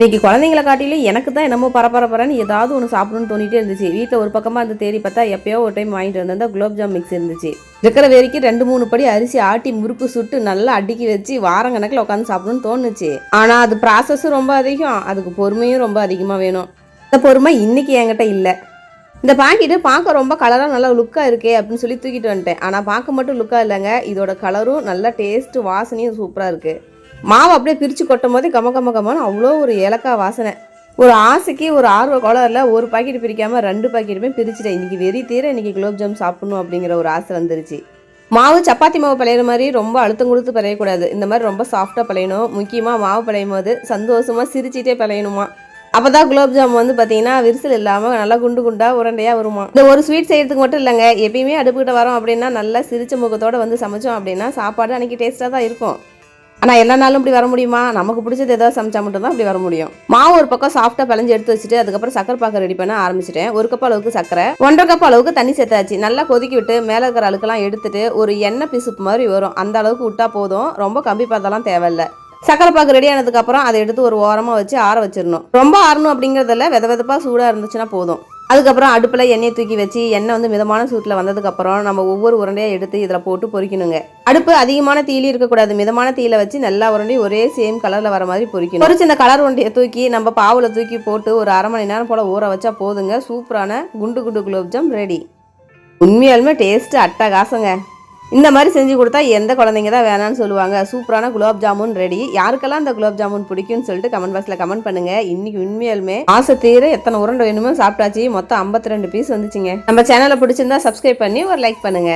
இன்னைக்கு குழந்தைங்களை காட்டிலும் எனக்கு தான் என்னமோ பரபரன்னு ஏதாவது ஒன்று சாப்பிடணும்னு தோணிட்டே இருந்துச்சு. வீட்டில் ஒரு பக்கமாக அந்த தேடி பார்த்தா எப்பயோ ஒரு டைம் வாங்கிட்டு வந்தா குலோப்ஜாம் மிக்ஸ் இருந்துச்சு. இருக்கிற வரைக்கும் 2-3 படி அரிசி ஆட்டி முறுக்கு சுட்டு நல்லா அடுக்கி வச்சு வாரங்கணக்கில் உட்காந்து சாப்பிடணும்னு தோணுச்சு. ஆனால் அது ப்ராசஸும் ரொம்ப அதிகம், அதுக்கு பொறுமையும் ரொம்ப அதிகமாக வேணும். அந்த பொறுமை இன்னைக்கு என்கிட்ட இல்லை. இந்த பாக்கெட்டு பார்க்க ரொம்ப கலராக நல்லா லுக்காக இருக்கே அப்படின்னு சொல்லி தூக்கிட்டு வந்துட்டேன். ஆனால் பார்க்க மட்டும் லுக்காக இல்லைங்க, இதோட கலரும் நல்லா டேஸ்ட்டு வாசனையும் சூப்பராக இருக்குது. மாவு அப்படியே பிரித்து கொட்டும் போதே கமன்னு அவ்வளோ ஒரு ஏலக்காய் வாசனை. ஒரு ஆசைக்கு ஒரு ஆர்வ கோளாறுல ஒரு பாக்கெட் பிரிக்காமல் 2 பாக்கெட்டுமே பிரிச்சுட்டேன். இன்றைக்கி வெறி தீர இன்றைக்கி குலோப்ஜாம் சாப்பிடணும் அப்படிங்கிற ஒரு ஆசை வந்துருச்சு. மாவு சப்பாத்தி மாவு பிழையிற மாதிரி ரொம்ப அழுத்தம் கொடுத்து பிழையக்கூடாது. இந்த மாதிரி ரொம்ப சாஃப்டாக பிழையணும். முக்கியமாக மாவு பிழையும் போது சந்தோஷமாக சிரிச்சிட்டே பிழையணுமா. அப்போ தான் குலோப்ஜாம் பார்த்தீங்கன்னா விரிசல் இல்லாமல் நல்லா குண்டு குண்டாக உருண்டையாக வருமா. இந்த ஒரு ஸ்வீட் செய்கிறதுக்கு மட்டும் இல்லைங்க, எப்பயுமே அடுப்புக்கிட்ட வரோம் அப்படின்னா நல்லா சிரிச்ச முகத்தோடு சமைச்சோம் அப்படின்னா சாப்பாடு அன்றைக்கி டேஸ்ட்டாக தான் இருக்கும். ஆனால் எல்லா நாளும் இப்படி வர முடியுமா? நமக்கு பிடிச்சது ஏதாவது சமைச்சா மட்டும் தான் அப்படி வர முடியும். மாவு ஒரு பக்கம் சாஃப்டாக பிழைஞ்சு எடுத்து வச்சுட்டு அதுக்கப்புறம் சக்கரை பாக்கு ரெடி பண்ண ஆரம்பிச்சிட்டேன். 1 கப் அளவுக்கு சக்கரை, 1.5 கப் அளவுக்கு தண்ணி சேர்த்தாச்சு. நல்லா கொதிக்கி விட்டு மேலே இருக்கிற அழுக்கெல்லாம் எடுத்துட்டு ஒரு எண்ணெய் பிசுப்பு மாதிரி வரும், அந்த அளவுக்கு விட்டா போதும். ரொம்ப கம்பி பார்த்தெல்லாம் தேவையில்லை. சக்கரை பாக்கு ரெடி ஆனதுக்கப்புறம் அதை எடுத்து ஒரு ஓரமாக வச்சு ஆற வச்சிடணும். ரொம்ப ஆறணும் அப்படிங்கிறதில்ல, வெதப்பாக சூடாக இருந்துச்சுன்னா போதும். அதுக்கப்புறம் அடுப்பில் எண்ணெயை தூக்கி வச்சு எண்ணெய் மிதமான சூட்டில் வந்ததுக்கப்புறம் நம்ம ஒவ்வொரு உருண்டையாக எடுத்து இதில் போட்டு பொரிக்கணுங்க. அடுப்பு அதிகமான தீயில இருக்கக்கூடாது, மிதமான தீயில வச்சு எல்லா உருண்டையும் ஒரே சேம் கலரில் வர மாதிரி பொரிக்கணும். பொரிச்சு இந்த கலர் உருண்டையை தூக்கி நம்ம பாவில் தூக்கி போட்டு ஒரு 1/2 மணி நேரம் போல் ஊற வச்சா போதுங்க. சூப்பரான குண்டு குண்டு குலோப்ஜாம் ரெடி. உண்மையாலுமே டேஸ்ட்டு அட்டகாசங்க. இந்த மாதிரி செஞ்சு கொடுத்தா எந்த குழந்தைங்க தான் வேணான்னு சொல்லுவாங்க. சூப்பரான குலோப் ஜாமுன் ரெடி. யாருக்கெல்லாம் இந்த குலோப் ஜாமுன் பிடிக்கும்னு சொல்லிட்டு கமெண்ட் பாக்ஸில் கமெண்ட் பண்ணுங்க. இன்னைக்கு உண்மையாலுமே ஆசை தீர எத்தனை உருண்டை வேணுமோ சாப்பிட்டாச்சு. மொத்தம் 52 பீஸ் வந்துச்சுங்க. நம்ம சேனலை பிடிச்சிருந்தா சப்ஸ்கிரைப் பண்ணி ஒரு லைக் பண்ணுங்க.